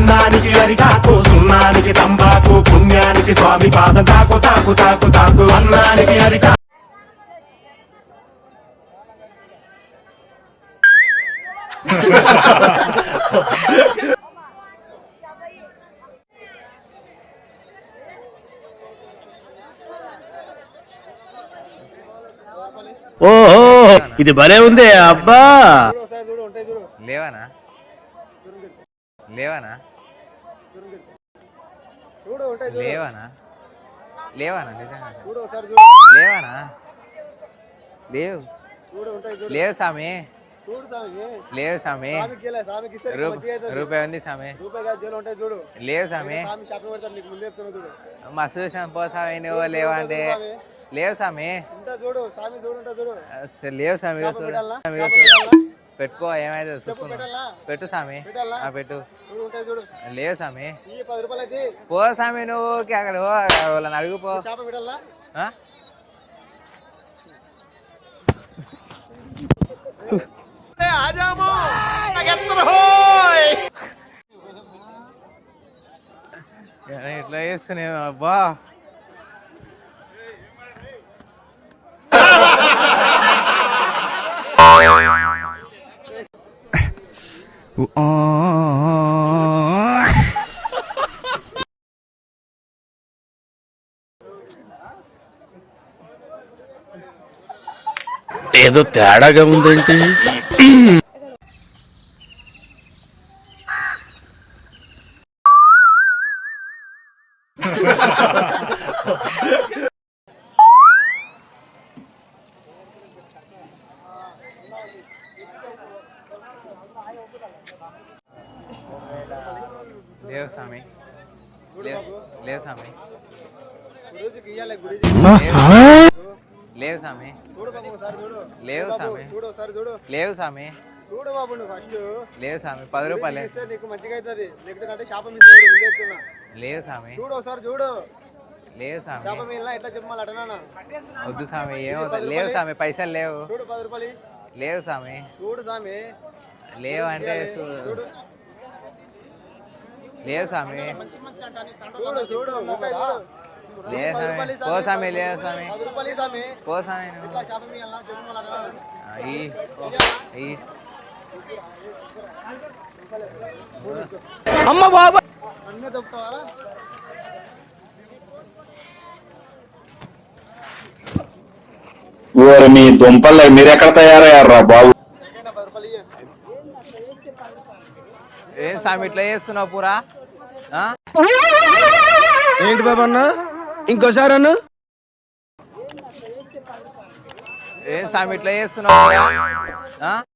అన్నానికి అరిటాకు, సున్నానికి తంబాకు, పుణ్యానికి స్వామి పాదం తాకు తాకు తాకు తాకు. అన్నానికి అరిటాకు. ఓహో ఇది భలే ఉంది అబ్బా. లేవానా లేవానా లేవానా లేవానా నిజంగా లేవానా లేవు లేవు స్వామి లేవు స్వామి రూపాయి ఉంది స్వామి లేవు స్వామి మస్తు చూసాను పో స్వామి నువ్వు లేవా అంటే లేవు స్వామి లేవు స్వామి పెట్టుకో ఏమైతే పెట్టు స్వామి పెట్టు లేవు స్వామి పో స్వామి నువ్వు అక్కడ వాళ్ళని అడుగుపో ఇట్లా చేస్తున్నావు అబ్బా. ఏదో తేడాగా ఉందేంటి? లేవు స్వామి లేవు స్వామి లేవు స్వామి లేవు స్వామి లేవు స్వామి లేవు స్వామి 10 రూపాయలే లేవు స్వామి లేవు స్వామి వద్దు స్వామి ఏమవుతుంది లేవు స్వామి పైసలు లేవు లేవు స్వామి లేవు అంటే లేవు స్వామి లేదు స్వామి పో స్వామి లేదు స్వామి పో స్వామి అమ్మ బాబా మీ దుంపల్లో మీరెక్కడ తయారయ్యారా బాబు? ఏం స్వామి ఇట్లా చేస్తున్నావు పూరా? ఏంటి బాబా అన్న ఇంకోసారి అన్న ఏం స్వామి ఇట్లా చేస్తున్నావు?